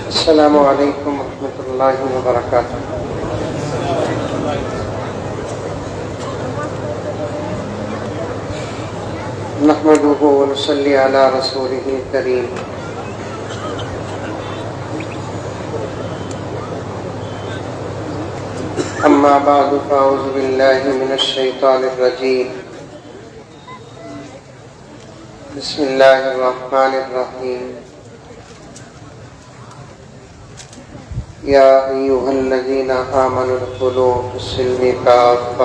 السلام علیکم ورحمۃ اللہ وبرکاتہ۔ نحمده ونصلی علی رسوله الکریم۔ اما بعد فاعوذ باللہ من الشیطان الرجیم۔ بسم اللہ الرحمن الرحیم۔ یا ایھا الذین آمنوا ادخلوا فی السلم کافۃ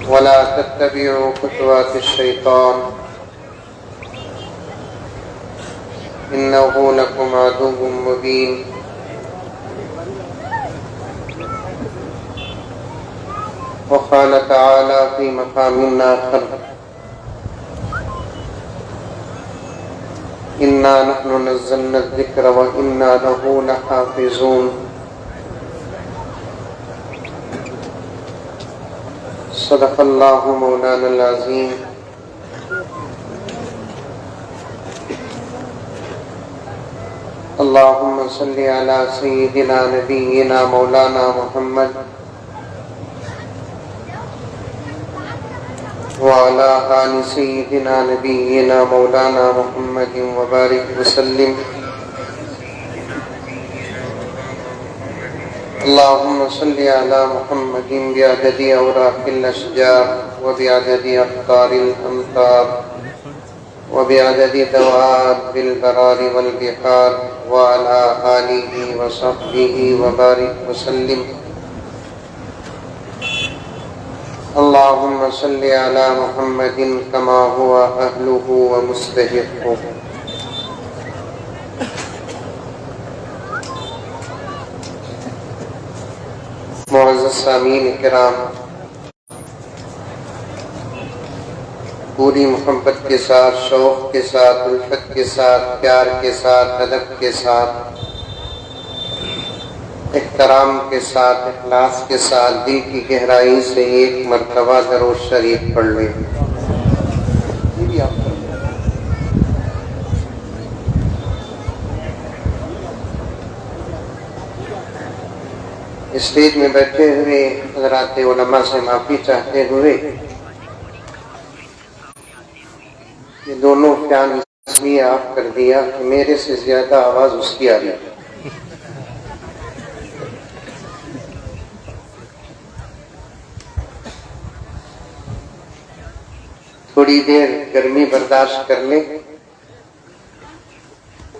ولا تتبعوا خطوات الشیطان انہ لکم عدو مبین۔ وقال تعالی فی مقام آخر انا نحن نزلنا الذکر وانا له لحافظون۔ صدق اللہ مولانا العظیم۔ اللہم صلی علی سیدنا نبینا مولانا محمد وعلی آل سیدنا نبینا مولانا محمد وبارک وسلم۔ اللہم صلی علی محمد بعدد اوراق الاشجار وبعدد اقطار الامطار وبعدد دواب البرار والبحار وعلى آلہ وصحبہ وبارک وسلم۔ اللہم صلی علی محمد کما هو اہلہ ومستحقہ۔ معزز سامعین کرام، پوری محبت کے ساتھ، شوق کے ساتھ، الفت کے ساتھ، پیار کے ساتھ، ادب کے ساتھ، احترام کے ساتھ، اخلاص کے ساتھ، دل کی گہرائی سے ایک مرتبہ درود شریف پڑھ لیں۔ اسٹیج میں بیٹھے ہوئے حضرات علماء سے معافی چاہتے ہوئے، یہ دونوں فین اس لیے آف کر دیا کہ میرے سے زیادہ آواز اس کی آ رہی ہے۔ تھوڑی دیر گرمی برداشت کر لیں۔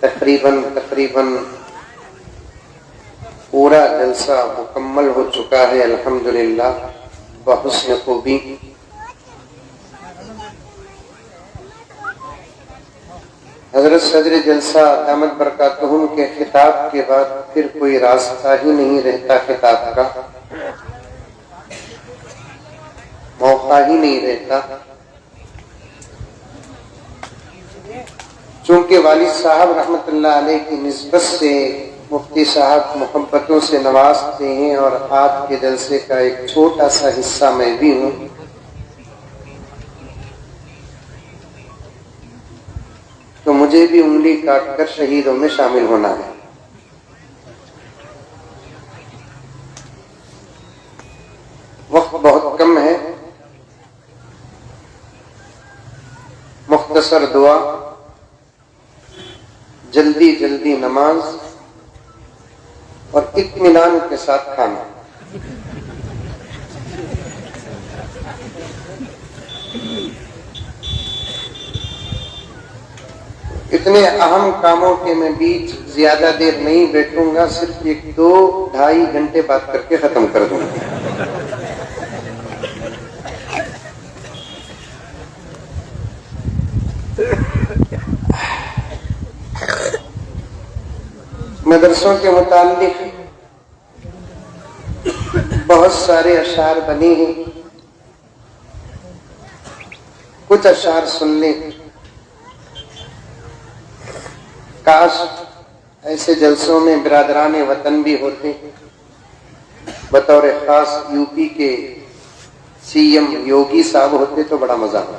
تقریباً پورا جلسہ مکمل ہو چکا ہے الحمدللہ بحسن خوبی۔ حضرت صدر جلسہ دامت برکاتہم کے خطاب کے بعد پھر کوئی راستہ ہی نہیں رہتا، خطاب کا موقع ہی نہیں رہتا۔ چونکہ والد صاحب رحمۃ اللہ علیہ کی نسبت سے مفتی صاحب محبتوں سے نوازتے ہیں اور آج کے جلسے کا ایک چھوٹا سا حصہ میں بھی ہوں، تو مجھے بھی انگلی کاٹ کر شہیدوں میں شامل ہونا ہے۔ وقت بہت کم ہے، مختصر دعا، جلدی نماز اور اطمینان کے ساتھ کھانا۔ اتنے اہم کاموں کے میں بیچ زیادہ دیر نہیں بیٹھوں گا، صرف 1-2-2.5 گھنٹے بات کر کے ختم کر دوں گا۔ مدرسوں کے متعلق بہت سارے اشعار بنے ہیں، کچھ اشعار سن لیں۔ کاش ایسے جلسوں میں برادران وطن بھی ہوتے، بطور خاص یو پی کے سی ایم یوگی صاحب ہوتے تو بڑا مزہ آتا۔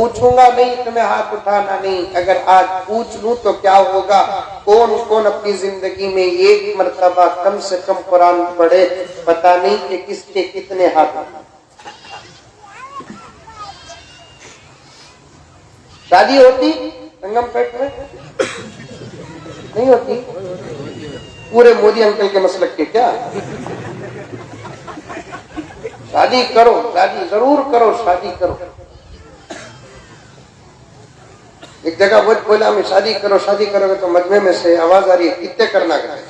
پوچھوں گا نہیں تمہیں ہاتھ اٹھانا نہیں. اگر آج پوچھ لوں تو کیا ہوگا؟ کون کون اپنی زندگی میں ایک مرتبہ کم سے کم قرآن پڑھے؟ پتہ نہیں کہ کس کے کتنے ہاتھ اٹھائے. شادی ہوتی سنگم پیٹ میں نہیں ہوتی؟ پورے مودی انکل کے مسلک کے کیا؟ شادی کرو، شادی ضرور کرو، شادی کرو. ایک جگہ وہ بولا میں شادی کرو گے تو مجمع میں سے آواز آ رہی ہے کتنے کرنا کرے.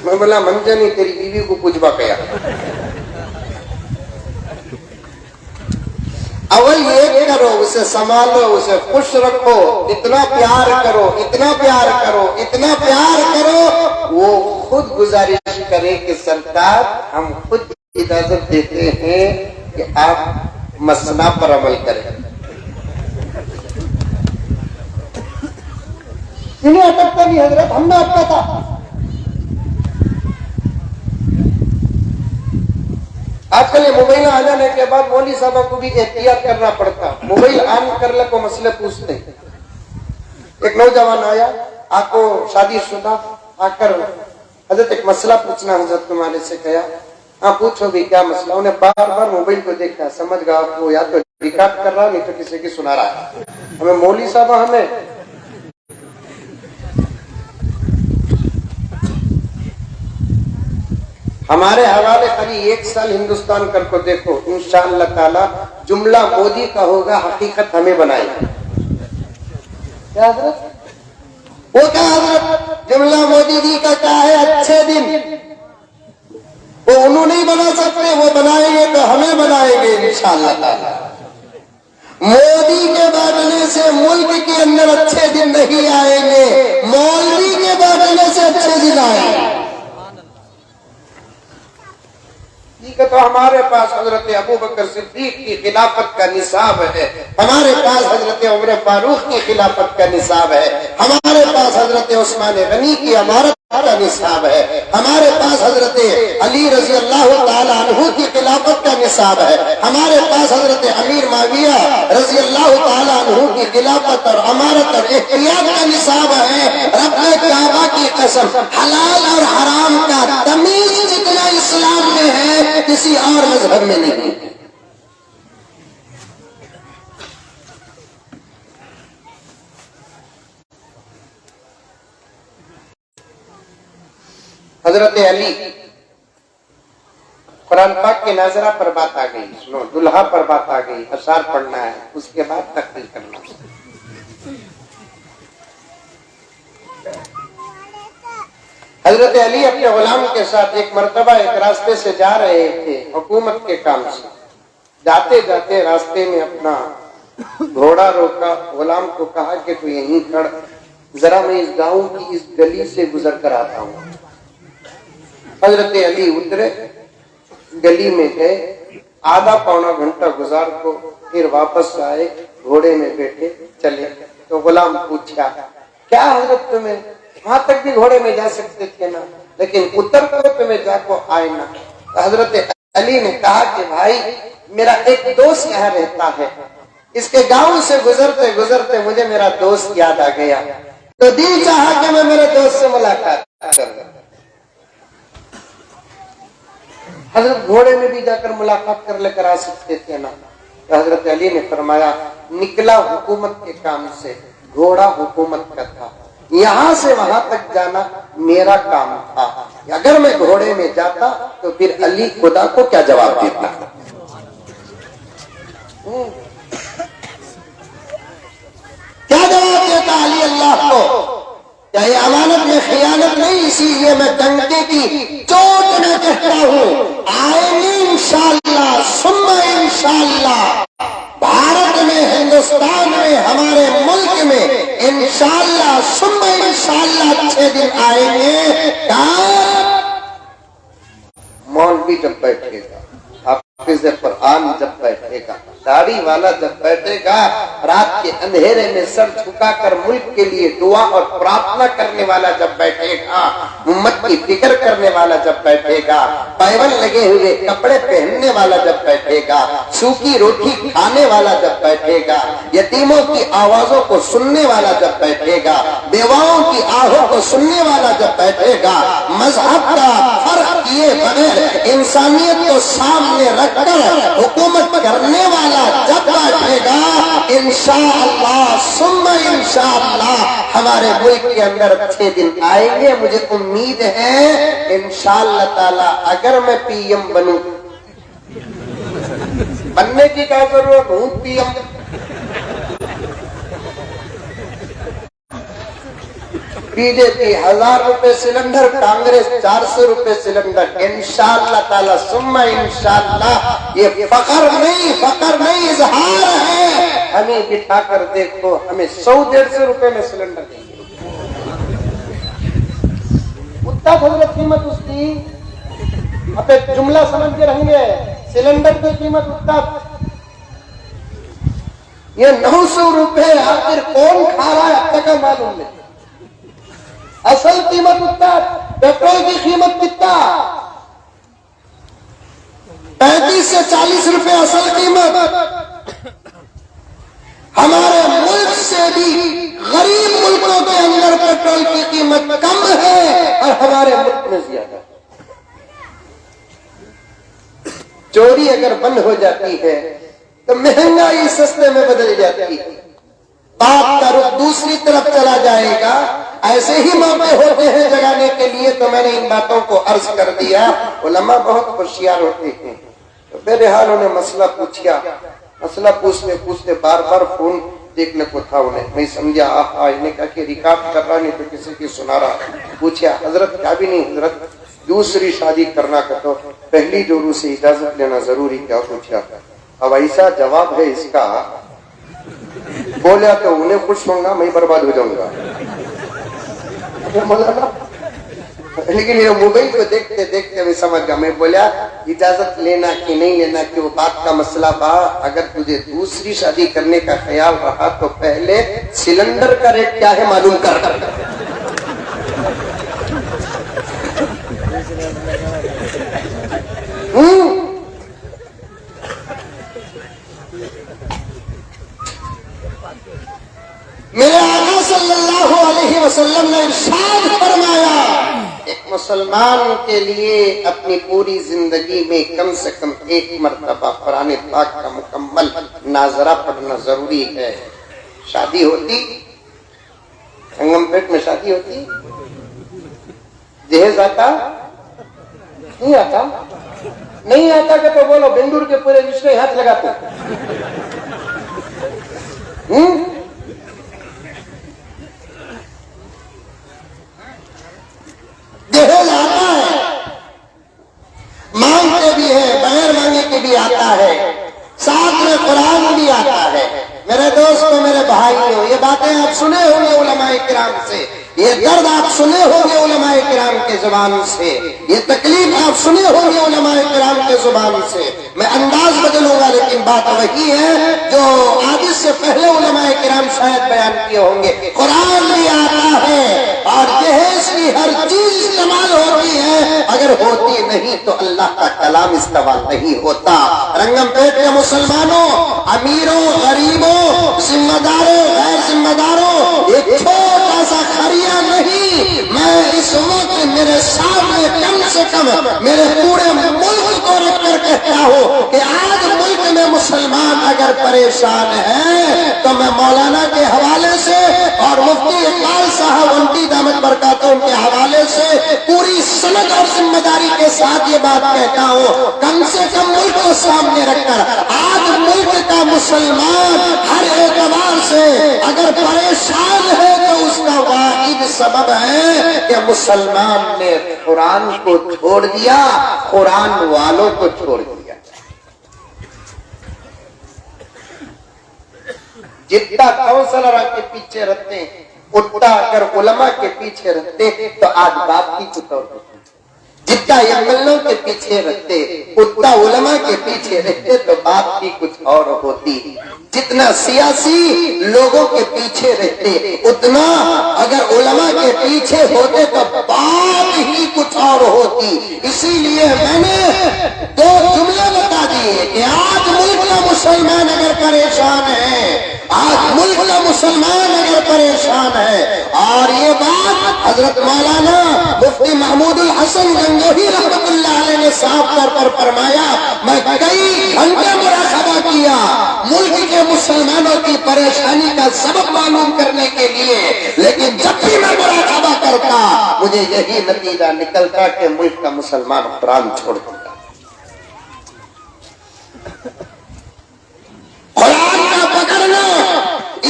میں بولا منجے نہیں تیری بیوی کو پوچھوا کیا. اول یہ کرو، اسے سنبھالو، اسے خوش رکھو، اتنا پیار کرو، اتنا پیار کرو، اتنا پیار کرو، وہ خود گزارش کرے کہ سرکار ہم خود اجازت دیتے ہیں کہ آپ مسنا پر عمل کریں. انہیں اٹکتا نہیں حضرت، ہم نے اٹکا تھا. آج کل یہ موبائل آ جانے کے بعد مولوی صاحبوں کو بھی احتیاط کرنا پڑتا. موبائل آن کر لے کو مسئلے پوچھتے. ایک نوجوان آیا، آپ کو شادی شدہ آ کر حضرت ایک مسئلہ پوچھنا. حضرت تمہارے سے کہا ہاں پوچھو بھی کیا مسئلہ. انہیں بار بار موبائل کو دیکھا، سمجھ گیا آپ کو یا تو ریکارڈ کر رہا نہیں تو کسی کی سنا رہا ہے. ہمیں مولوی صاحب ہمیں ہمارے حوالے خالی 1 سال ہندوستان کر کو دیکھو، انشاءاللہ تعالی جملہ مودی کا ہوگا، حقیقت ہمیں بنائے. کیا حضرت؟ وہ کیا حضرت؟ جملہ مودی جی کا کیا ہے؟ اچھے دن وہ انہوں نہیں بنا سکتے، وہ بنائیں گے تو ہمیں بنائیں گے انشاءاللہ تعالی. مودی کے بانٹنے سے ملک کے اندر اچھے دن نہیں آئیں گے، مولوی کے بانٹنے سے اچھے دن آئیں گے. تو ہمارے پاس حضرت ابو بکر صدیق کی خلافت کا نصاب ہے، ہمارے پاس حضرت عمر فاروق کی خلافت کا نصاب ہے، ہمارے پاس حضرت عثمان غنی کی امارت کا نصاب ہے، ہمارے پاس حضرت علی رضی اللہ تعالیٰ عنہ کی خلافت کا نصاب ہے، ہمارے پاس حضرت امیر معاویہ رضی اللہ تعالیٰ عنہ کی خلافت اور امارت اور احتیاط کا نصاب ہے. رب کعبہ کی قسم، حلال اور حرام کا تمیز جتنا اسلام میں ہے کسی اور مذہب میں نہیں. حضرت علی، قرآن پاک کے ناظرہ پر بات آ گئی، سنو، دلہا پر بات آ گئی، اشعار پڑھنا ہے، اس کے بعد تقریر کرنا. حضرت علی اپنے غلام کے ساتھ ایک مرتبہ ایک راستے سے جا رہے تھے حکومت کے کام سے. جاتے جاتے راستے میں اپنا گھوڑا روکا، غلام کو کہا کہ تو یہیں کھڑ، ذرا میں اس گاؤں کی اس گلی سے گزر کر آتا ہوں. حضرت علی اترے، گلی میں گئے، آدھا پونا گھنٹہ گزار کو پھر واپس آئے، گھوڑے میں بیٹھے چلے. تو غلام پوچھا کیا حضرت تمہیں وہاں تک بھی گھوڑے میں جا سکتے تھے نا، لیکن اتر کر تمہیں جا کو آئے نا. حضرت علی نے کہا کہ بھائی میرا ایک دوست یہاں رہتا ہے، اس کے گاؤں سے گزرتے گزرتے مجھے میرا دوست یاد آ گیا، تو دل چاہا کہ میں میرے دوست سے ملاقات کروں. حضرت گھوڑے میں بھی جا کر ملاقات کر لے کر آ سکتے تھے نا. تو حضرت علی نے فرمایا نکلا حکومت کے کام سے، گھوڑا حکومت کا تھا، یہاں سے وہاں تک جانا میرا کام تھا. اگر میں گھوڑے میں جاتا تو پھر علی خدا کو کیا جواب دیتا؟ کیا جواب دیتا علی اللہ کو؟ کیا یہ امانت میں خیانت نہیں؟ اسی لیے میں ڈنڈے کی چوٹ میں کہتا ہوں آئیں گے انشاءاللہ ثم انشاءاللہ، بھارت میں، ہندوستان میں، ہمارے ملک میں انشاءاللہ ثم انشاءاللہ اچھے دن آئیں گے. مولوی جب بیٹھے گا، حافظ قرآن جب بیٹھے گا، داڑھی والا جب بیٹھے گا، رات کے اندھیرے میں سر جھکا کر ملک کے لیے دعا اور پرارتھنا کرنے والا جب بیٹھے گا، امت کی فکر کرنے والا جب بیٹھے گا، پیون لگے ہوئے کپڑے پہننے والا جب بیٹھے گا، سوکھی روٹی کھانے والا جب بیٹھے گا، یتیموں کی آوازوں کو سننے والا جب بیٹھے گا، بیواؤں کی آہوں کو سننے والا جب بیٹھے گا، مذہب کا فرق کیے بغیر انسانیت کو سامنے رکھ کر حکومت کرنے والا جب بیٹھے گا، انشاءاللہ ثم انشاءاللہ ہمارے ملک کے اندر اچھے دن آئیں گے۔ مجھے امید ہے انشاءاللہ تعالی اگر میں پی ایم بنوں، بننے کی کیا ضرورت ہوں پی ایم، بی جے پی 1000 روپے سلنڈر، کانگریس 400 روپے سلنڈر، انشاءاللہ تعالی ثم انشاءاللہ۔ یہ فخر نہیں اظہار ہے۔ ہمیں بٹھا کر دیکھو، ہمیں 100-150 روپے میں سلنڈر دیں گے۔ اتنا حضرت قیمت اس کی، اب ایک جملہ سمجھ کے رہیں گے، سلنڈر کی قیمت اتنا، یہ 900 روپے آخر کون کھا رہا ہے اب تک معلوم نہیں۔ اصل قیمت اتنا، پیٹرول کی قیمت کتنا، 35 سے 40 روپے اصل قیمت۔ ہمارے ملک سے بھی غریب ملکوں کے اندر پیٹرول کی قیمت کم ہے اور ہمارے ملک میں زیادہ۔ چوری اگر بند ہو جاتی ہے تو مہنگائی سستے میں بدل جاتی ہے، بات کا رخ دوسری طرف چلا جائے گا۔ ایسے ہی موقع ہوتے ہیں جگانے کے لیے، تو میں نے ان باتوں کو عرض کر دیا۔ علماء بہت ہوشیار ہوتے ہیں، تو بہرحال انہیں مسئلہ پوچھا، مسئلہ پوچھتے بار بار فون دیکھنے کو تھا انہیں، میں سمجھا انہیں کہا کہ ریکارڈ کر رہا نہیں تو کسی کی سنا رہا۔ پوچھا حضرت کیا بھی نہیں حضرت، دوسری شادی کرنا کا تو پہلی جورو سے اجازت لینا ضروری کیا؟ پوچھا۔ اب ایسا جواب ہے اس کا، بولا تو انہیں خوش ہوں گا، میں برباد ہو جاؤں گا۔ مولانا لیکن یہ موبائل کو دیکھتے دیکھتے میں سمجھ گیا، میں بولا اجازت لینا کہ نہیں لینا کہ وہ بات کا مسئلہ با، اگر تجھے دوسری شادی کرنے کا خیال رہا تو پہلے سلنڈر کا ریٹ کیا ہے معلوم کر۔ میرے آقا صلی اللہ علیہ وسلم نے ارشاد فرمایا، ایک مسلمان کے لیے اپنی پوری زندگی میں کم سے کم 1 مرتبہ قرآن پاک کا مکمل ناظرہ پڑھنا ضروری ہے۔ شادی ہوتی، سنگم پیٹ میں شادی ہوتی، جہیز آتا نہیں آتا، نہیں آتا کہ تو بولو بندور کے پورے رشتے ہاتھ لگاتے۔ جہیز آتا ہے، مانگتے بھی ہے، بغیر مانگے کے بھی آتا ہے، ساتھ میں قرآن بھی آتا ہے۔ میرے دوستوں، میرے بھائیوں، یہ باتیں آپ سنے ہوں گے علماء کرام سے، یہ درد آپ سنے ہوں گے علماء کرام کے زبان سے، یہ تکلیف آپ سنے ہوں گے علماء کرام کے زبان سے۔ میں انداز بدلوں گا لیکن بات وہی ہے جو آج سے پہلے علماء کرام شاید بیان کیے ہوں گے۔ قرآن بھی آتا ہے اور جہیز کی ہر چیز استعمال ہوتی ہے، اگر ہوتی نہیں تو اللہ کا کلام استعمال نہیں ہوتا۔ رنگم پیٹ کے مسلمانوں، امیروں، غریبوں، ذمہ داروں، غیر ذمہ داروں، ایک چھوٹا سا خریا نہیں، میں اس وقت میرے سامنے کم سے کم میرے پورے ملک کو رکھ کر کہتا ہوں کہ آج ملک میں مسلمان اگر پریشان ہیں تو میں مولانا کے حوالے سے اور مفتی اقبال صاحب انٹی دامت برکاتہم کے حوالے سے پوری سند اور ذمہ داری کے ساتھ یہ بات کہتا ہوں، کم سے کم ملک کو سامنے رکھ کر آج ملک کا مسلمان ہر اعتبار سے اگر پریشان ہے تو اس کا واحد سبب ہے کہ مسلمان نے قرآن کو چھوڑ دیا، قرآن والوں کو چھوڑ دیا۔ جتنا کونسلر کے پیچھے رہتے ہیں اتنا اگر علماء کے پیچھے رہتے تو آج بات کی کچھ اور ہوتی، جتنا ایملوں کے پیچھے رہتے اتنا علماء کے پیچھے رہتے تو بات کی کچھ اور ہوتی، جتنا سیاسی لوگوں کے پیچھے رہتے اتنا اگر علماء کے پیچھے ہوتے تو بات ہی اسی لیے میں نے دو جملے بتا دیے کہ آج ملک کا مسلمان اگر پریشان ہے، آج ملک کا مسلمان اگر پریشان ہے، اور یہ بات حضرت مولانا مفتی محمود الحسن گنگوہی رحمۃ اللہ علیہ نے صاف طور پر فرمایا، میں کئی گھنٹے مراقبہ کیا ملک کے مسلمانوں کی پریشانی کا سبب معلوم کرنے کے لیے، لیکن جب بھی میں مراقبہ کرتا مجھے یہی نتیجہ نکلتا کہ ملک کا مسلمان قرآن چھوڑ دیا۔ قرآن کا پکڑنا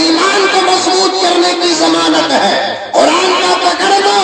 ایمان کو مضبوط کرنے کی ضمانت ہے، قرآن کا پکڑنا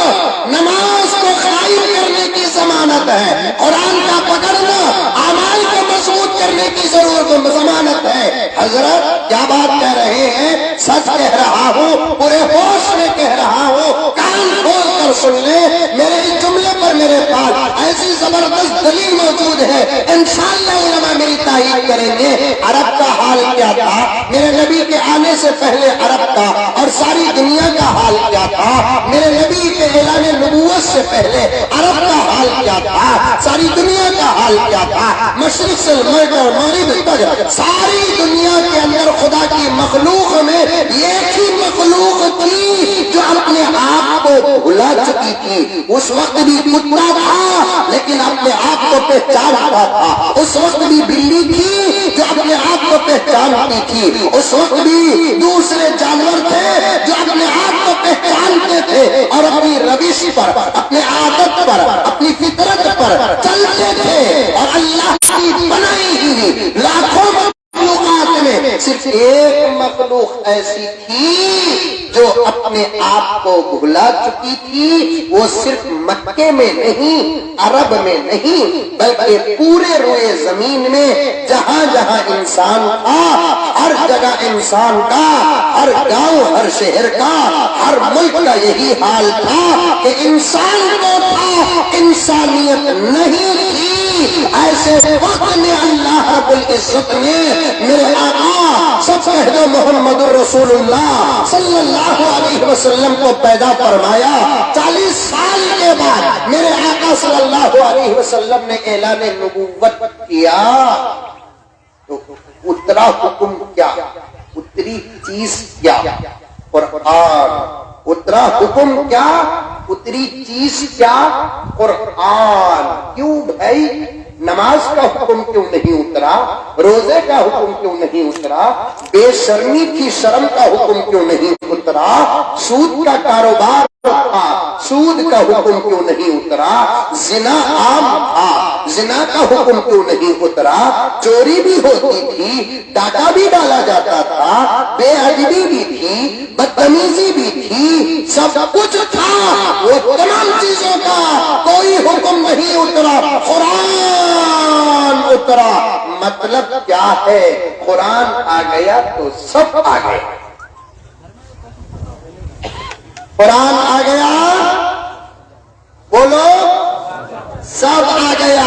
نماز کو قائم کرنے کی ضمانت ہے، قرآن کا پکڑنا اعمال کو مضبوط کرنے کی ضمانت ہے۔ حضرت کیا بات کہہ رہے ہیں، سچ کہہ رہا ہوں، پورے ہوش میں کہہ رہا ہوں، کان کھول کر سن لیں، میرے اس جملے پر میرے پاس ایسی زبردست دلیل موجود ہے، انشاءاللہ علماء میری تائید کریں گے۔ عرب کا حال کیا تھا میرے نبی کے آنے سے پہلے، عرب کا اور ساری دنیا کا حال کیا تھا میرے نبی کے اعلان نبوت سے پہلے، عرب کا حال کیا تھا، ساری دنیا کا حال کیا تھا، مشرق سے مغرب تک ساری دنیا کے اندر خدا کی مخلوق میں ایک ہی مخلوق تھی جو اپنے آپ کو بھلا چکی تھی۔ اس وقت بھی کتا تھا لیکن اپنے آپ کو پہچانتا تھا، اس وقت بھی بلی تھی جو اپنے آپ کو پہچانتی تھی، اس وقت بھی دوسرے جانور تھے جو اپنے آپ کو پہچانتے تھے اور اپنی روش پر، اپنے عادت پر، اپنی فطرت پر چلتے تھے، اور اللہ کی بنائی ہوئی لاکھوں مخلوقات میں صرف ایک مخلوق ایسی تھی جو اپنے آپ کو بھلا چکی تھی، وہ صرف مکے میں نہیں، عرب میں نہیں، بلکہ پورے روئے زمین میں جہاں جہاں انسان تھا، ہر جگہ انسان کا، ہر گاؤں، ہر شہر کا، ہر ملک کا یہی حال تھا کہ انسان کو تھا، انسانیت نہیں تھی۔ ایسے وقت میں اللہ رب العزت نے میرے آقا سب کہہ دو محمد رسول اللہ صلی اللہ علیہ وسلم کو پیدا فرمایا۔ 40 سال کے بعد میرے آقا صلی اللہ علیہ وسلم نے اعلان نبوت کیا، تو اترا حکم کیا، اتری چیز کیا، قرآن۔ اترا حکم کیا، اتری چیز کیا، قرآن۔ کیوں بھائی نماز کا حکم کیوں نہیں اترا، روزے کا حکم کیوں نہیں اترا، بے شرمی کی شرم کا حکم کیوں نہیں اترا، سود کا کاروبار تھا، سود کا حکم کیوں نہیں اترا، زنا عام تھا، زنا کا حکم کیوں نہیں اترا، چوری بھی ہوتی تھی، ڈاکہ بھی ڈالا جاتا تھا، بے ادبی بھی تھی، بدتمیزی بھی تھی، سب کچھ تھا، وہ تمام چیزوں کا کوئی حکم نہیں اترا، قرآن اترا۔ مطلب کیا ہے، قرآن آ گیا تو سب آ گیا، قرآن آ گیا، بولو سب آ گیا،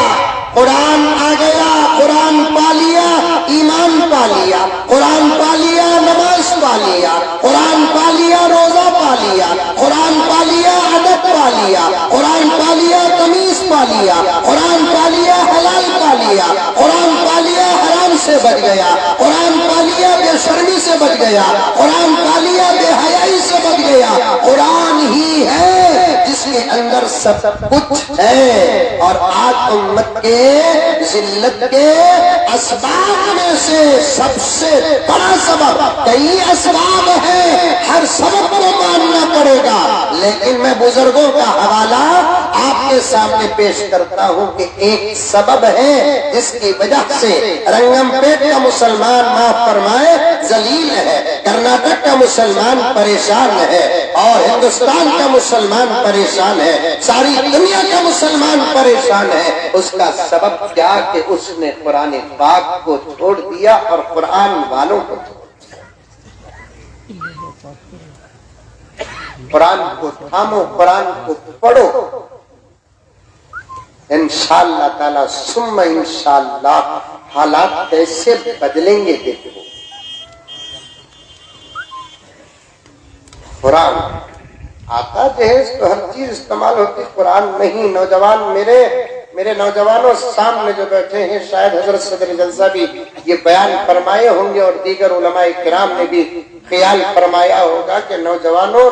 قرآن آ گیا، قرآن پا لیا ایمان پا لیا، قرآن پا لیا نماز پا لیا، قرآن پا لیا روزہ پا لیا، قرآن پا لیا ادب پا لیا، قرآن پا لیا تمیز پا لیا، قرآن پا لیا حلال پا لیا، قرآن پا لیا حرام سے بچ گیا، قرآن پا لیا بے شرمی سے بچ گیا، قرآن پا لیا بے حیائی سے بچ گیا۔ قرآن ہی ہے جس کے اندر سب کچھ ہے، اور آج امت کے ذلت کے اسباب میں سے سب سے بڑا سبب، کئی اسباب ہیں، ہر سبب کو ماننا پڑے گا، لیکن میں بزرگوں کا حوالہ آپ کے سامنے پیش کرتا ہوں کہ ایک سبب ہے جس کی وجہ سے رنگم پیٹ کا مسلمان معاف فرمائے ذلیل ہے، کرناٹک کا مسلمان پریشان ہے، اور ہندوستان کا مسلمان پریشان ہے، ساری دنیا کا مسلمان پریشان ہے۔ اس کا سبب کیا کہ اس نے قرآن پاک کو چھوڑ دیا اور قرآن والوں کو چھوڑ دیا۔ قرآن کو تھامو، قرآن کو پڑھو، انشاءاللہ تعالی ثم انشاءاللہ حالات کیسے بدلیں گے دیکھو۔ قرآن آتا جہیز تو ہر چیز استعمال ہوتی، قرآن نہیں۔ نوجوان میرے میرے نوجوانوں سامنے جو بیٹھے ہیں شاید حضرت صدر جلسہ بھی یہ بیان فرمائے ہوں گے اور دیگر علماء کرام نے بھی خیال فرمایا ہوگا کہ نوجوانوں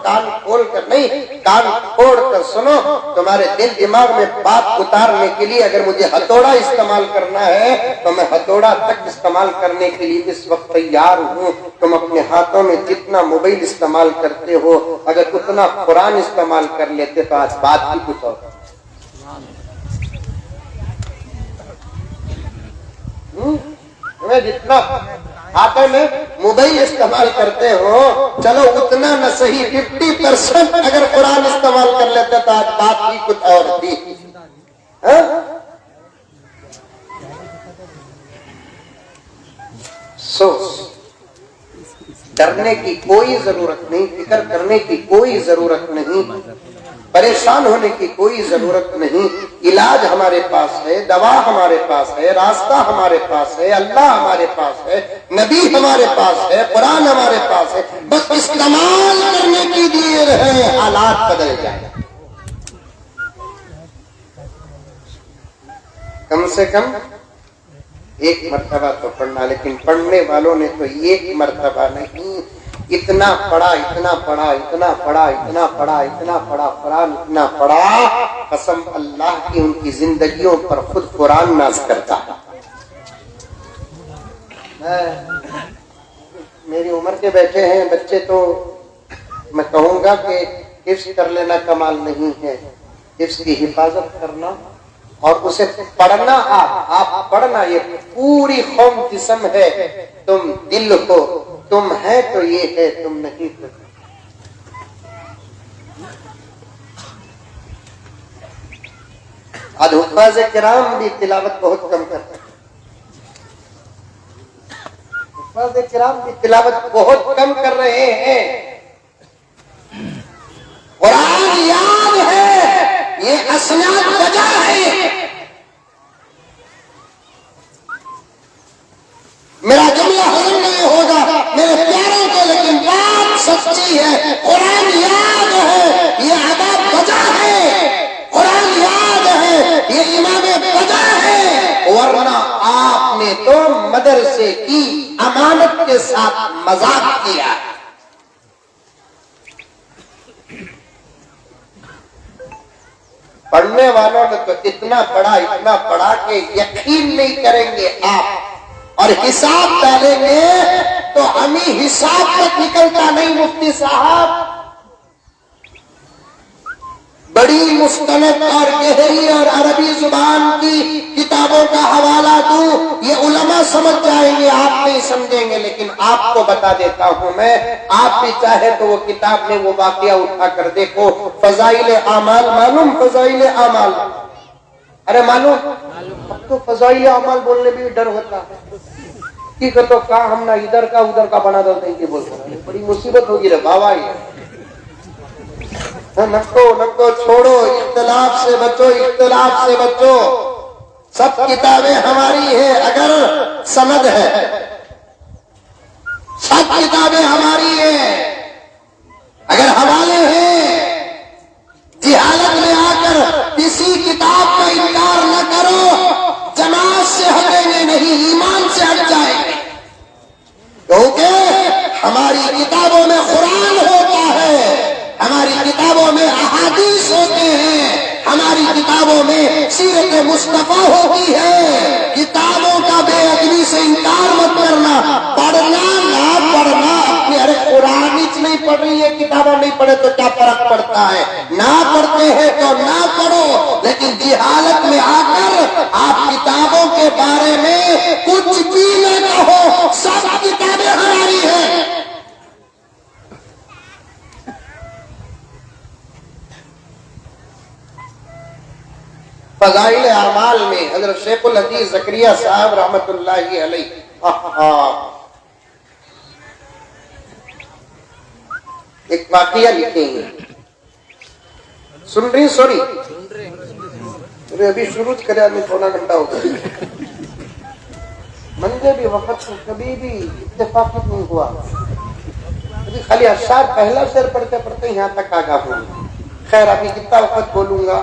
کان کھول کر نہیں کان کھوڑ کر سنو. تمہارے دل دماغ میں بات اتارنے کے لیے اگر مجھے ہتھوڑا استعمال کرنا ہے تو میں ہتھوڑا تک استعمال کرنے کے لیے اس وقت تیار ہوں. تم اپنے ہاتھوں میں جتنا موبائل استعمال کرتے ہو اگر اتنا قرآن استعمال کر لیتے تو آج بات بھی کچھ اور. جتنا ہاتھوں میں موبائل استعمال کرتے ہو چلو اتنا نہ صحیح 50% اگر قرآن استعمال کر لیتے تو آج بات بھی کچھ اور تھی. ڈرنے کی کوئی ضرورت نہیں, فکر کرنے کی کوئی ضرورت نہیں, پریشان ہونے کی کوئی ضرورت نہیں. علاج ہمارے پاس ہے, دوا ہمارے پاس ہے, راستہ ہمارے پاس ہے, اللہ ہمارے پاس ہے, نبی ہمارے پاس ہے, قرآن ہمارے پاس ہے. بس استعمال کرنے کی دیر ہے, حالات بدل جائیں. کم سے کم ایک مرتبہ تو پڑھنا, لیکن پڑھنے والوں نے تو ایک مرتبہ نہیں, اتنا پڑھا قرآن اتنا پڑھا, قسم اللہ کی ان کی زندگیوں پر خود قرآن ناز کرتا. میری عمر کے بیٹھے ہیں بچے تو میں کہوں گا کہ حفظ کر لینا کمال نہیں ہے, حفظ کی حفاظت کرنا اور اسے پڑھنا. آپ پڑھنا, یہ پوری قوم جسم ہے, تم دل ہو, تم ہے تو یہ ہے, تم نہیں تو. آج حفاظ کرام بھی تلاوت بہت کم کرتے ہیں, حفاظ کرام بھی تلاوت بہت کم کر رہے ہیں. قرآن یاد ہے, یہ اسناد وجہ ہے. میرا جملہ ہضم نہیں ہوگا میرے پیاروں کو, لیکن بات سچی ہے. قرآن یاد ہے, یہ عذاب وجہ ہے. قرآن یاد ہے, یہ امام وجہ ہے. ورنہ آپ نے تو مدرسے کی امانت کے ساتھ مذاق کیا. پڑھنے والوں نے تو اتنا پڑھا کہ یقین نہیں کریں گے آپ, اور حساب ڈالیں گے تو ہمیں حساب تک نکلتا نہیں. مفتی صاحب بڑی مستند اور گہری اور عربی زبان کی کتابوں کا حوالہ دوں, یہ علماء سمجھ جائیں گے, آپ نہیں سمجھیں گے. لیکن آپ کو بتا دیتا ہوں میں, آپ بھی چاہے تو وہ کتاب میں وہ واقعہ اٹھا کر دیکھو. فضائل اعمال معلوم, فضائل اعمال ارے معلوم. اب تو فضائل اعمال بولنے بھی ڈر ہوتا ہے کہ تو کہاں ہم نہ ادھر کا ادھر کا بنا دیتے ہیں کہ بول رہے ہیں, بڑی مصیبت ہوگی رے بابا. یہ نکو چھوڑو, اختلاف سے بچو. سب کتابیں ہماری ہیں اگر سند ہے, سب کتابیں ہماری ہیں اگر حوالے ہیں. جہالت میں آ کر کسی کتاب کا انکار نہ کرو, جماعت سے ہٹیں گے نہیں, ایمان سے ہٹ جائیں گے. کیونکہ ہماری کتابوں میں قرآن ہوتا ہے, ہماری کتابوں میں احادیث ہوتے ہیں, ہماری کتابوں میں سیرت مصطفیٰ ہوتی ہے. کتابوں کا بے ادبی سے انکار مت کرنا. پڑھنا نہ پڑھنا اپنے, ارے قرآن نہیں پڑھ رہی ہے, کتابیں نہیں پڑھے تو کیا فرق پڑتا ہے, نہ پڑھتے ہیں تو نہ پڑھو. لیکن جہالت میں آ کر آپ کتابوں کے بارے میں کچھ بھی نہ کہو, سب کتابیں ہماری ہیں. فضائل اعمال میں حضرت شیخ الحدیث زکریا صاحب رحمت اللہ علیہ ایک واقعہ لکھیں گے. سن رہی سوری ابھی شروع کرے آدمی پونا گھنٹہ ہو گیا. منجے بھی وقت کبھی بھی اتفاق نہیں ہوا, ابھی خالی اشعار پہلا شعر پڑھتے پڑھتے یہاں تک آگاہ ہوں. خیر ابھی کتنا وقت بولوں گا,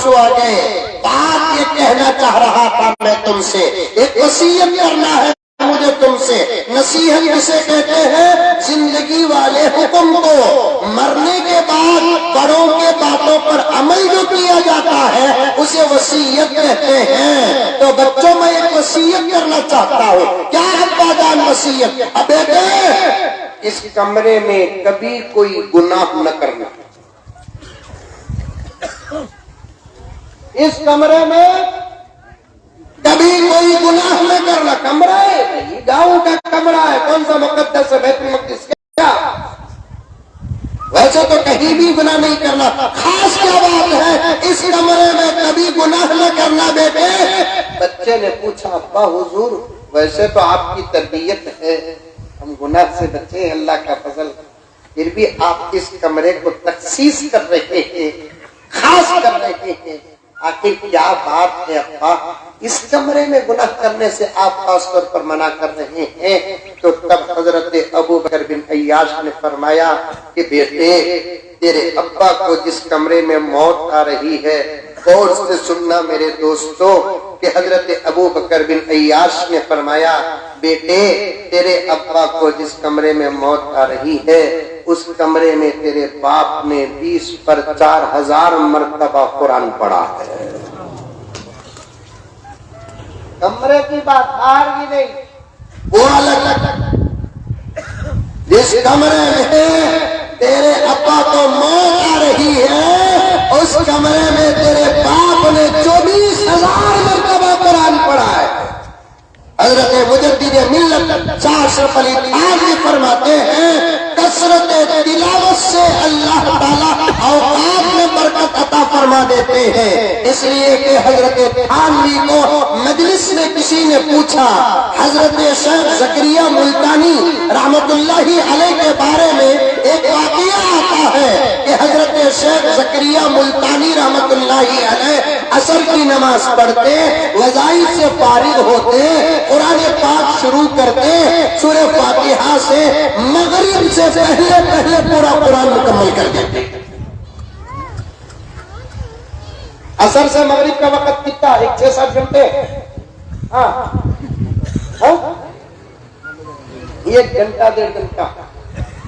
آنسو آ گئے. بات یہ کہنا چاہ رہا تھا میں تم سے, ایک وصیت کرنا ہے مجھے تم سے. نصیحت کسے کہتے ہیں؟ زندگی والے حکم کو. مرنے کے بعد بڑوں کے باتوں پر عمل جو کیا جاتا ہے اسے وصیت کہتے ہیں. تو بچوں میں ایک وصیت کرنا چاہتا ہوں. کیا ابا جان وصیت؟ اب بیٹے اس کمرے میں کبھی کوئی گناہ نہ کرنا. اس کمرے میں کبھی کوئی گناہ نہ کرنا. کمرہ ہے یہ گاؤں کا کمرہ ہے, کون سا مقدس ہے؟ بیت المقدس. کیا ویسے تو کہیں بھی گناہ نہیں کرنا, خاص کیا بات ہے اس کمرے میں کبھی گناہ نہ کرنا بیٹے. بچے نے پوچھا ابا حضور ویسے تو آپ کی تربیت ہے, ہم گناہ سے بچے ہیں اللہ کا فضل, پھر بھی آپ اس کمرے کو تخصیص کر رہے ہیں, خاص کر رہے ہیں, آخر کیا بات ہے ابا؟ اس کمرے میں گناہ کرنے سے آپ خاص طور پر منع کر رہے ہیں. تو تب حضرت ابو بکر بن عیاش نے فرمایا کہ بیٹے تیرے ابا کو جس کمرے میں موت آ رہی ہے, غور سے سننا میرے دوستو, کہ حضرت ابو بکر بن عیاش نے فرمایا بیٹے تیرے ابا کو جس کمرے میں موت آ رہی ہے اس کمرے میں تیرے باپ نے 20 پر 4000 مرتبہ قرآن پڑھا ہے. کمرے کی بات باہر کی نہیں, وہ الگ. جس کمرے میں تیرے ابا کو موت آ رہی ہے اس کمرے میں تیرے باپ نے 24,000 مرتبہ قرآن پڑھا ہے. حضرت مجدد ملت شاہ اشرف علی تھانوی فرماتے ہیں کثرت تلاوت سے اللہ تعالیٰ اوقات میں برکت عطا فرما دیتے ہیں. اس لیے کہ حضرت تھانوی کو مجلس میں کسی نے پوچھا حضرت شیخ زکریا ملتانی رحمت اللہ علیہ کے بارے میں ایک واقعہ آتا ہے کہ حضرت شیخ زکریا ملتانی رحمت اللہ علیہ عصر کی نماز پڑھتے, وظائف سے فارغ ہوتے, قرآن پاک شروع کرتے, سورہ فاتحہ سے مغرب سے پہلے پورا قرآن مکمل کر دیتے. عصر سے مغرب کا وقت کتنا؟ 6-7 گھنٹے. ہاں 1 گھنٹہ 1.5 گھنٹہ.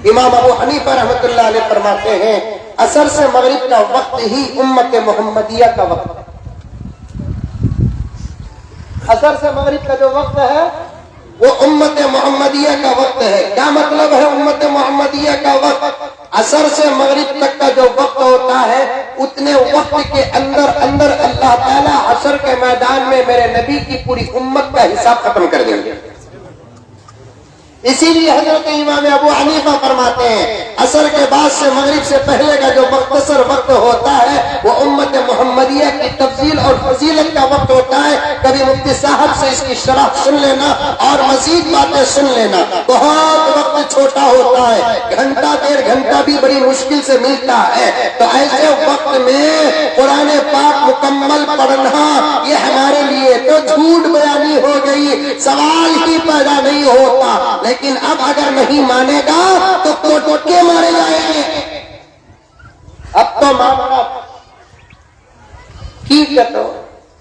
امام ابو حنیفہ رحمۃ اللہ علیہ فرماتے ہیں عصر سے مغرب کا وقت ہی امت محمدیہ کا وقت ہے. عصر سے مغرب کا جو وقت ہے وہ امت محمدیہ کا وقت ہے. کیا مطلب ہے امت محمدیہ کا وقت؟ عصر سے مغرب تک کا جو وقت ہوتا ہے اتنے وقت کے اندر اللہ تعالیٰ عصر کے میدان میں میرے نبی کی پوری امت کا حساب ختم کر دیں گے. اسی لیے حضرت امام ابو حنیفہ فرماتے ہیں عصر کے بعد سے مغرب سے پہلے کا جو مختصر وقت ہوتا ہے وہ امت محمدیہ کی تفضیل اور فضیلت کا وقت ہوتا ہے. کبھی مفتی صاحب سے اس کی شرح سن لینا اور مزید باتیں سن لینا. بہت وقت چھوٹا ہوتا ہے, 1-1.5 گھنٹہ بھی بڑی مشکل سے ملتا ہے. تو ایسے وقت میں قرآن پاک مکمل پڑھنا یہ ہمارے لیے تو جھوٹ بیانی ہو گئی, سوال ہی پیدا نہیں ہوتا. لیکن اب اگر نہیں مانے گا تو کوٹ کے مارے جائیں گے. اب تو ماننا ٹھیک ہے. تو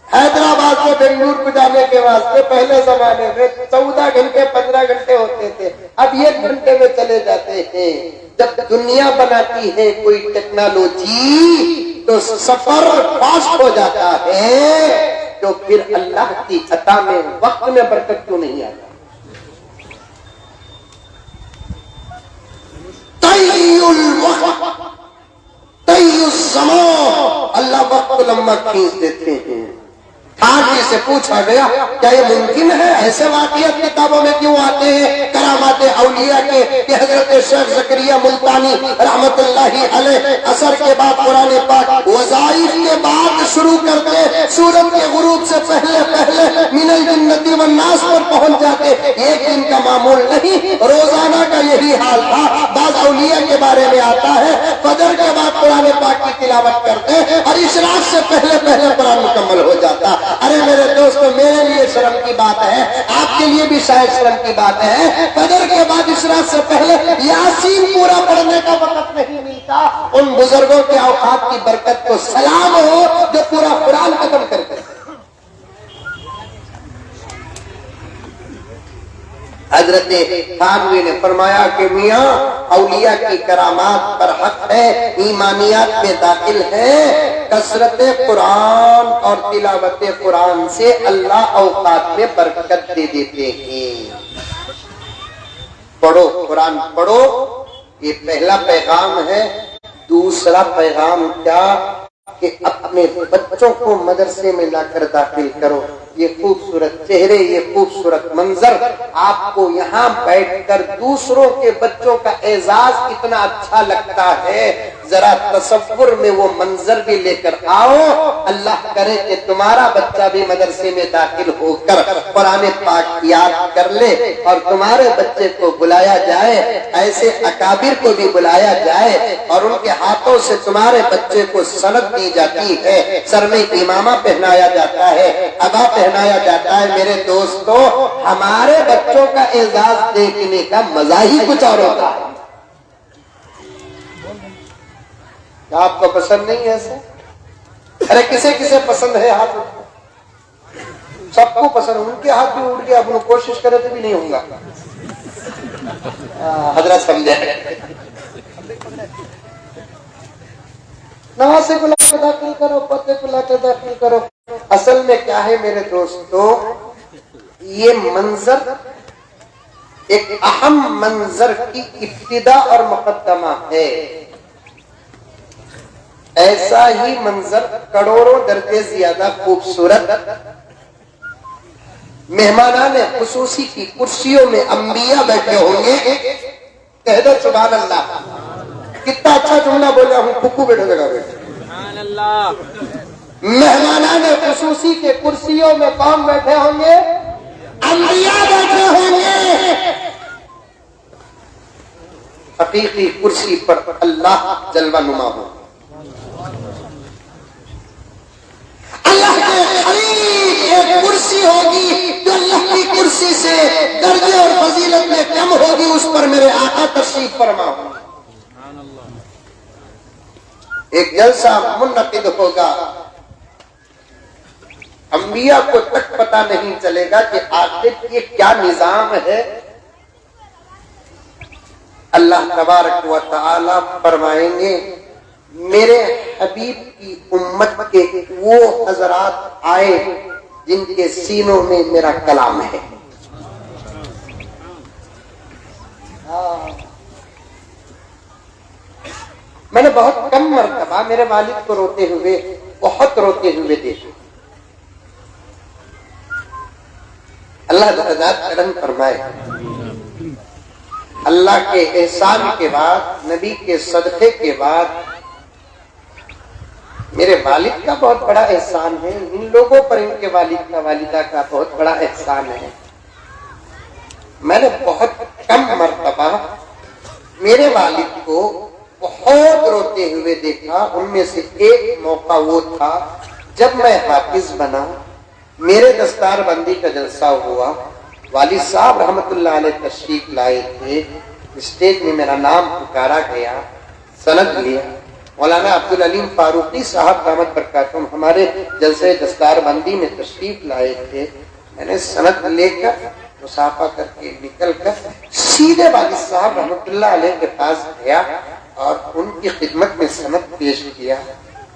حیدرآباد سے بنگلور کو جانے کے واسطے پہلے زمانے میں 14 گھنٹے 15 گھنٹے ہوتے تھے, اب 1 گھنٹے میں چلے جاتے ہیں. جب دنیا بناتی ہے کوئی ٹیکنالوجی تو سفر فاسٹ ہو جاتا ہے. تو پھر اللہ کی عطا میں وقت میں برکت کیوں نہیں آتا؟ اللہ وقت لمبا کھینچ دیتے ہیں. آگے سے پوچھا گیا کیا یہ ممکن ہے؟ ایسے واقعات کتابوں میں کیوں آتے ہیں کرامات اولیاء کے کہ حضرت شیخ زکریا ملتانی رحمت اللہ علیہ عصر کے بعد قرآن پاک وظائف کے بعد شروع کرتے, سورج کے غروب سے پہلے من الجنت والناس پر پہنچ جاتے. ایک دن کا معمول نہیں, روزانہ کا یہی حال تھا. بعض اولیاء کے بارے میں آتا ہے فجر کے بعد قرآن پاک کی تلاوت کرتے اور اشراق سے پہلے قرآن مکمل ہو جاتا. ارے میرے دوستو، میرے لیے شرم کی بات ہے، آپ کے لیے بھی شاید شرم کی بات ہے، فجر کے بعد عشاء سے پہلے یاسین پورا پڑھنے کا وقت نہیں ملتا۔ ان بزرگوں کے اوقات کی برکت کو سلام ہو جو پورا قرآن ختم کرتے ہیں۔ حضرت تھانوی نے فرمایا کہ میاں اولیاء کی کرامات پر حق ہے، ایمانیات میں داخل ہے، کثرت قرآن اور تلاوت قرآن سے اللہ اوقات میں برکت دے دیتے ہیں۔ پڑھو قرآن پڑھو، یہ پہلا پیغام ہے۔ دوسرا پیغام کیا کہ اپنے بچوں کو مدرسے میں لا کر داخل کرو۔ یہ خوبصورت چہرے، یہ خوبصورت منظر، آپ کو یہاں بیٹھ کر دوسروں کے بچوں کا اعزاز کتنا اچھا لگتا ہے، ذرا تصور میں وہ منظر بھی لے کر آؤ۔ اللہ کرے کہ تمہارا بچہ بھی مدرسے میں داخل ہو کر قرآن پاک یاد کر لے، اور تمہارے بچے کو بلایا جائے، ایسے اکابر کو بھی بلایا جائے، اور ان کے ہاتھوں سے تمہارے بچے کو سند دی جاتی ہے، سر میں امامہ پہنایا جاتا ہے، ابا پہنایا جاتا ہے۔ میرے دوستو، ہمارے بچوں کا اعزاز دیکھنے کا مزہ ہی کچھ اور ہوتا ہے۔ کیا آپ کو پسند نہیں ہے ایسے؟ ارے کسے پسند ہے ہاتھ؟ سب کو پسند، ان کے ہاتھ بھی اٹھ کے اب کوشش کرے تو بھی نہیں ہوگا۔ حضرت سمجھے، نواسے کو لا کے داخل کرو، پتے کو لا کے داخل کرو۔ اصل میں کیا ہے میرے دوستو، یہ منظر ایک اہم منظر کی ابتدا اور مقدمہ ہے۔ ایسا ہی منظر کروڑوں درجے زیادہ خوبصورت مہمانان خصوصی کی کرسیوں میں انبیاء بیٹھے ہوں گے۔ کہہ دو سبحان اللہ، کتنا اچھا جملہ بولیا ہوں، پھپھو بیٹھے جگہ بیٹھے۔ سبحان اللہ۔ مہمانان خصوصی کے کرسیوں میں کون بیٹھے ہوں گے؟ انبیاء بیٹھے ہوں گے۔ حقیقی کرسی پر اللہ جلوہ نما ہو۔ اللہ کے قریب ایک کرسی ہوگی جو اللہ کی کرسی سے درجے اور فضیلت میں کم ہوگی، اس پر میرے آقا تشریف فرما ہو۔ ایک جلسہ منعقد ہوگا، انبیاء کو تک پتہ نہیں چلے گا کہ آخر یہ کیا نظام ہے۔ اللہ تبارک و تعالی فرمائیں گے میرے حبیب کی امت کے وہ حضرات آئے جن کے سینوں میں میرا کلام ہے۔ میں نے بہت کم مرتبہ میرے والد کو روتے ہوئے، بہت روتے ہوئے دیکھا۔ اللہ تعالیٰ کرم فرمائے۔ اللہ کے احسان کے بعد، نبی کے صدقے کے بعد میرے والد کا بہت بڑا احسان ہے، ان لوگوں پر ان کے والد کا، والدہ کا بہت بڑا احسان ہے۔ میں نے بہت کم مرتبہ میرے والد کو بہت روتے ہوئے دیکھا۔ ان میں سے ایک موقع وہ تھا جب میں حافظ بنا، میرے دستار بندی کا جلسہ ہوا، والد صاحب رحمت اللہ علیہ تشریف لائے تھے، اسٹیج میں میرا نام پکارا گیا، سند لیا۔ مولانا عبدالعلیم فاروقی صاحب دامت برکاتہم ہمارے جلسے دستار بندی میں تشریف لائے تھے۔ میں نے سند لے کر مصافحہ کر کے نکل کر سیدھے والد صاحب رحمت اللہ علیہ کے پاس گیا اور ان کی خدمت میں سند پیش کیا۔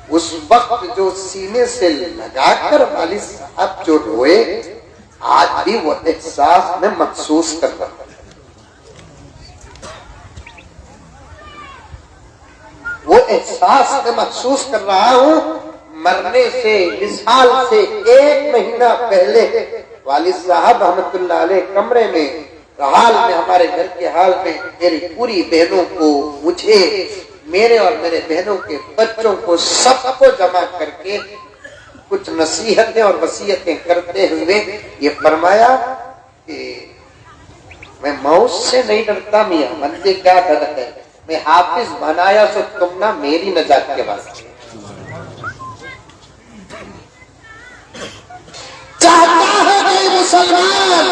اس وقت جو سینے سے لگا کر والد صاحب جو روئے، آج بھی وہ احساس میں محسوس کر رہا ہوں۔ وہ احساس میں محسوس کر رہا ہوں۔ مرنے سے وصال سے 1 مہینہ پہلے والد صاحب رحمت اللہ علیہ کمرے میں حال میں، ہمارے گھر کے حال میں میری پوری بہنوں کو، مجھے، میرے اور میرے بہنوں کے بچوں کو، سب کو جمع کر کے کچھ نصیحتیں اور وصیتیں کرتے ہوئے یہ فرمایا کہ میں موت سے نہیں ڈرتا میاں، من سے کیا ڈر ہے، میں حافظ بنایا سو تم نہ میری نجات کے واسطے۔ مسلمان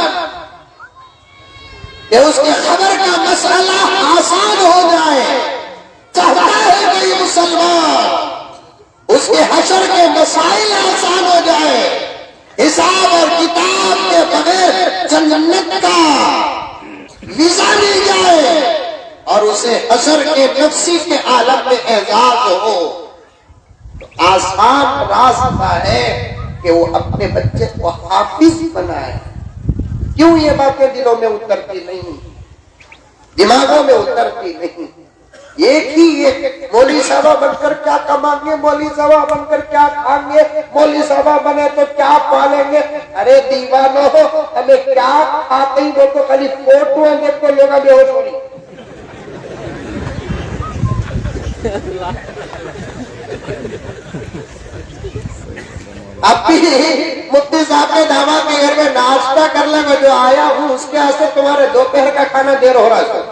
کہ اس کے خبر کا مسئلہ آسان ہو جائے، چاہتا ہے کوئی مسلمان اس کے حشر کے مسائل آسان ہو جائے، حساب اور کتاب کے بغیر جنت کا ویزا مل جائے اور اسے حشر کے نفسی کے عالم میں اعزاز ہو، تو آسان راستہ ہے کہ وہ اپنے بچے کو حافظ بنائے۔ کیوں یہ باتیں دلوں میں اترتی نہیں، دماغوں میں اترتی نہیں؟ ایک ہی یہ مولوی صاحب بن کر کیا کمائیں گے، مولوی صاحب بن کر کیا کھائیں گے، مولوی صاحب بنے تو کیا پالیں گے؟ ارے دیوانو، ہمیں کیا کھاتے ہی وہ تو خالی فوٹو ہیں، دیکھ کو لوگا بے ہوش ہو رہی۔ اب بھی مفتی صاحب نے دعویٰ کے گھر میں ناشتہ کر لیں گے، جو آیا ہوں اس کے واسطے تمہارے دوپہر کا کھانا دیر ہو رہا ہے۔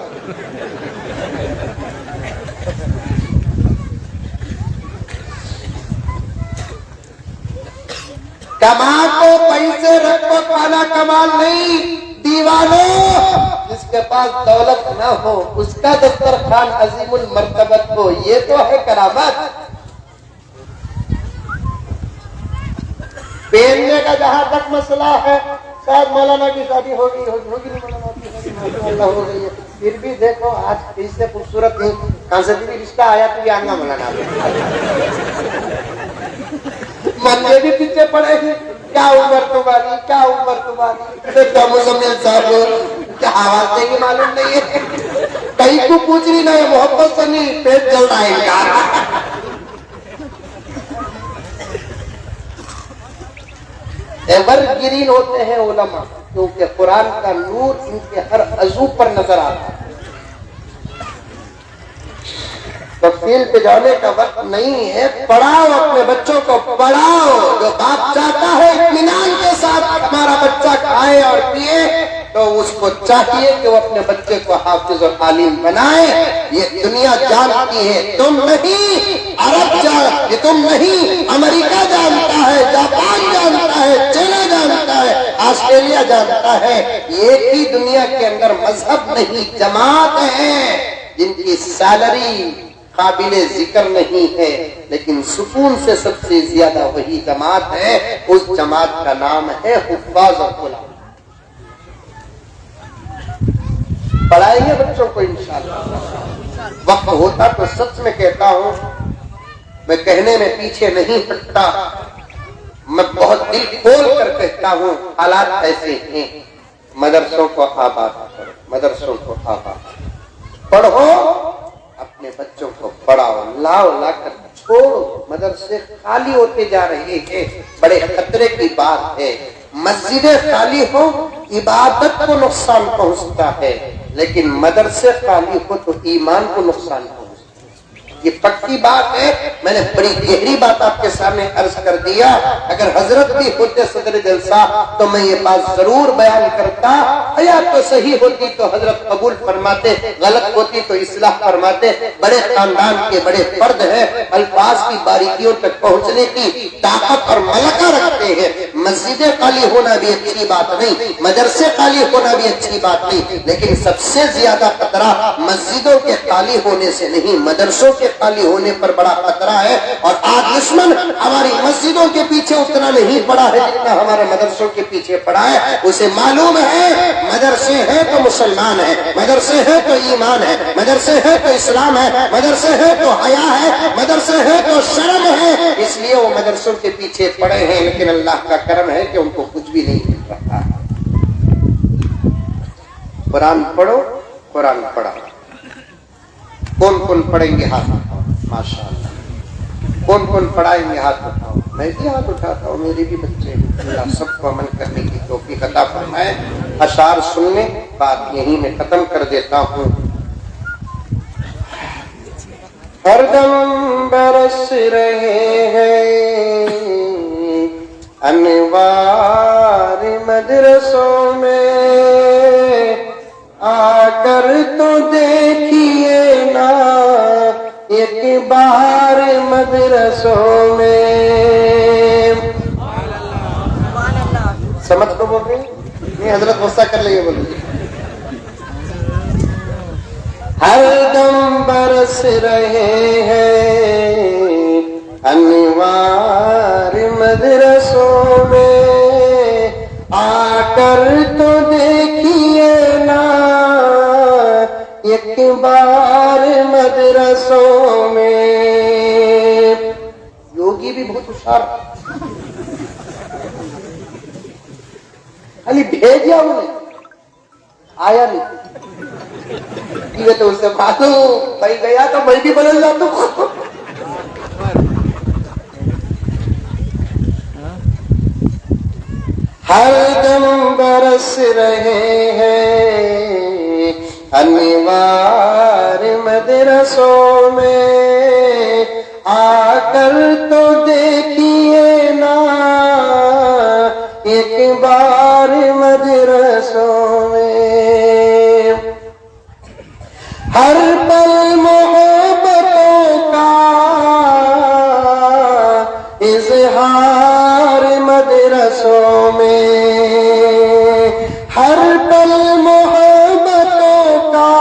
کما کو پیسے رکھو، کھانا کمال نہیں دیوانوں، جس کے پاس دولت نہ ہو اس کا دسترخوان عظیم المرتبت ہو، یہ تو ہے کرامت۔ پہننے کا جہاں تک مسئلہ ہے، شاید مولانا کی شادی ہوگی نہیں، مولانا کی شادی اللہ ہو گئی ہے، پھر بھی دیکھو آج اس سے خوبصورت نہیں، کہاں سے بھی رشتہ آیا تو یہ آنگا مولانا منجے بھی پیچھے پڑے گی، کیا عمر تمہاری، کیا عمر تمہاری، کیا مزمل صاحب کیا آواز دے گی معلوم نہیں ہے، کہیں کو پوچھ رہی نہیں، محبت سے نہیں، پیٹ چل رہا ہے انکار۔ ایور گرین ہوتے ہیں علماء، کیونکہ قرآن کا نور ان کے ہر عضو پر نظر آتا ہے۔ تفصیل پہ جانے کا وقت نہیں ہے، پڑھاؤ اپنے بچوں کو، پڑھاؤ۔ جو باپ چاہتا ہے اطمینان کے ساتھ ہمارا بچہ کھائے اور پیے، تو اس کو چاہیے کہ وہ اپنے بچے کو حافظ اور عالم بنائے۔ یہ دنیا جانتی ہے، تم نہیں، عرب جانتی، تم نہیں، امریکہ جانتا ہے، جاپان جانتا ہے، چائنا جانتا ہے، آسٹریلیا جانتا ہے۔ ایک ہی دنیا کے اندر مذہب نہیں، جماعت ہے جن کی سیلری قابل ذکر نہیں ہے، لیکن سکون سے سب سے زیادہ وہی جماعت ہے۔ اس جماعت کا نام ہے حفاظ اور علماء۔ پڑھائیں گے بچوں کو انشاءاللہ۔ وقت ہوتا تو سچ میں کہتا ہوں، میں کہنے میں پیچھے نہیں ہٹتا، میں بہت دل کھول کر کہتا ہوں، حالات ایسے ہیں، مدرسوں کو آباد کرو، مدرسوں کو آباد پڑھو، اپنے بچوں کو پڑھاؤ، لاؤ، لا کر چھوڑو۔ مدرسے خالی ہوتے جا رہے ہیں، بڑے خطرے کی بات ہے۔ مسجدیں خالی ہو عبادت کو نقصان پہنچتا ہے، لیکن مدرسے خالی ہو تو ایمان کو نقصان پہنچتا ہے۔ یہ پکی بات ہے، میں نے بڑی گہری بات آپ کے سامنے عرض کر دیا۔ اگر حضرت بھی ہوتے صدر جلسہ تو میں یہ بات ضرور بیان کرتا، حیات تو صحیح ہوتی تو حضرت قبول فرماتے، غلط ہوتی تو اصلاح فرماتے۔ بڑے خاندان کے بڑے فرد ہیں، الفاظ کی باریکیوں تک پہنچنے کی طاقت اور ملکہ رکھتے ہیں۔ مسجدیں خالی ہونا بھی اچھی بات نہیں، مدرسے خالی ہونا بھی اچھی بات نہیں، لیکن سب سے زیادہ خطرہ مسجدوں کے خالی ہونے سے نہیں، مدرسوں کے خالی ہونے پر بڑا خطرہ ہے۔ اور آج دشمن ہماری مسجدوں کے پیچھے اتنا نہیں پڑا ہے جتنا ہمارے مدرسوں کے پیچھے پڑا ہے۔ اسے معلوم ہے مدرسے ہیں تو مسلمان ہے، مدرسے ہیں تو ایمان ہے، مدرسے ہیں تو اسلام ہے، مدرسے ہیں تو حیا ہے، مدرسے ہیں تو شرم ہے، اس لیے وہ مدرسوں کے پیچھے پڑے ہیں۔ لیکن اللہ کا کرم ہے کہ ان کو کچھ بھی نہیں مل رہا۔ قرآن پڑھو، قرآن پڑھاؤ۔ کون کون پڑھیں گے ہاتھ اٹھاؤ؟ ماشاءاللہ۔ کون کون پڑھائیں گے ہاتھ اٹھاؤ؟ میں بھی ہاتھ اٹھاتا ہوں، میرے بھی بچے ہیں۔ اللہ سب کو عمل کرنے کی توفیق عطا فرمائے۔ اشعار سننے، بات یہیں میں ختم کر دیتا ہوں۔ ہر دم برس رہے ہیں انوار مدرسوں میں، آ کر تو دیکھیے نا ایک بار مدرسوں میں۔ سمجھ تو بول رہی نہیں حضرت غصہ کر لیں گے بولے ہر دم برس رہے ہیں انوار مدرسوں میں آ کر تو دیکھیے نا ایک بار مدرسوں میں. یوگی بھی بہت ہوشیار خالی بھیجا انہیں آیا نہیں یہ تو اس سے معلوم بھائی گیا تو میں بھی بدل جاتا ہوں. ہر دم برس رہے ہیں انوار مدرسوں میں آ کر تو دیکھیے نا ایک بار مدرسوں میں. ہر پل محبتوں کا اظہار مدرسوں میں ہر پل محبتوں کا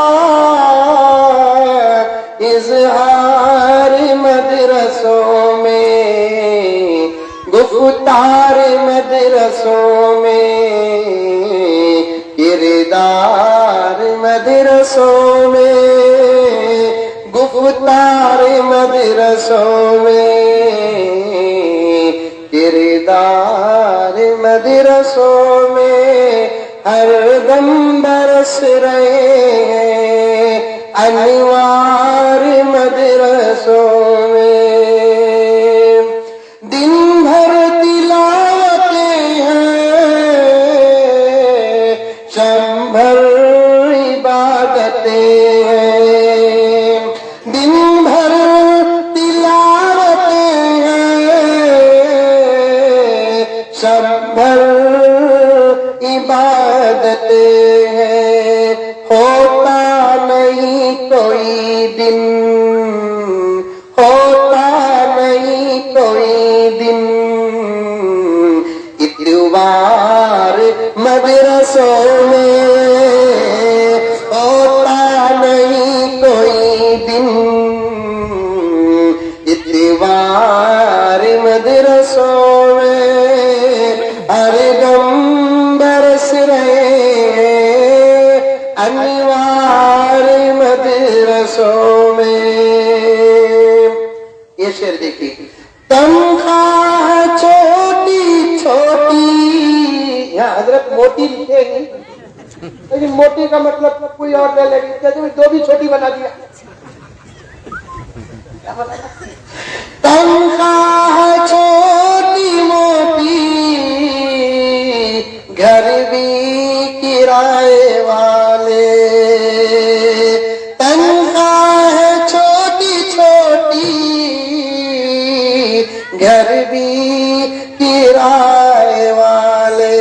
اظہار مدرسوں میں گفتار مدرسوں میں کردار مدرسوں میں گفتار مدرسوں میں کردار مدرسوں میں ہر دم برس رہے ہیں انوار مدرسوں میں. دن بھر تلاوتیں ہیں شام بھر عبادتیں ہیں. دن بھر تلاوتیں ہیں شام بھر عبادتیں ہیں. ہوتا نہیں کوئی دن ہوتا نہیں کوئی دن اتوار مدرسوں میں ہوتا نہیں کوئی دن اتوار مدرسوں میں ہر دم برس رہے انوار مدرسوں میں. یہ شعر دیکھیے. تنخواہ چھوٹی چھوٹی یہاں حضرت موٹی لکھے گی لیکن موٹی کا مطلب کوئی اور لے لے گی دو بھی چھوٹی بنا دیا. تنخواہ چھوٹی موٹی گھر بھی کرائے والے. تنخواہ چھوٹی چھوٹی گھر بھی کرائے والے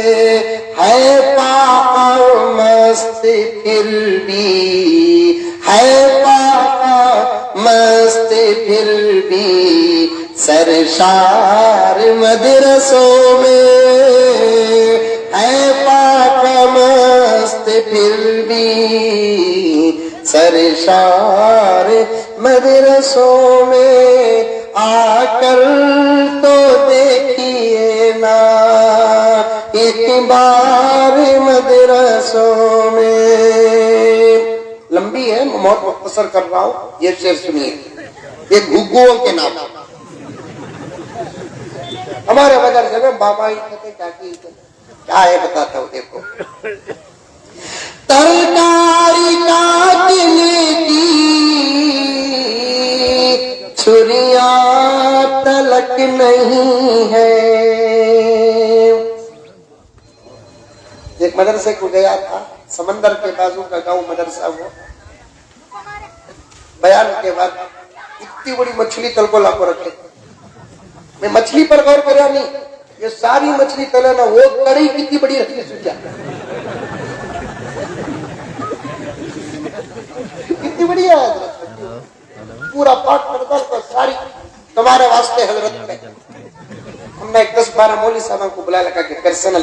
ہے پاک مست پھر بھی ہے پاک مست پھر بھی سرشار مدرسوں میں ہے پاک مست پھر بھی سرشار مدرسوں میں آ کر تو دیکھیے نا ایک بار مدرسوں میں. لمبی ہے بہت مختصر کر رہا ہوں یہ شعر سنیے. ایک گھگو کے نام ہمارے مدرسے میں بابا ہی کہتے کیا ہے بتاتا ہوں دیکھو. ترکاری کاٹنے کی چھریاں تلک نہیں ہے. ایک مدرسے کو گیا تھا سمندر کے بازو کا گاؤں مدرسہ ہوا. بیان کے بعد اتنی بڑی مچھلی تل کو لا کو رکھے. میں مچھلی پر غور کرا نہیں یہ ساری مچھلی تلے نا وہ کڑی کتنی بڑی رکھی ہے کیا کتنی بڑی ہے حضرت پورا پاک پردہ کو ساری تمہارے واسطے حضرت میں. ہم نے ایک 10-12 مولوی صاحب کو بلا لگا کہ پرسنل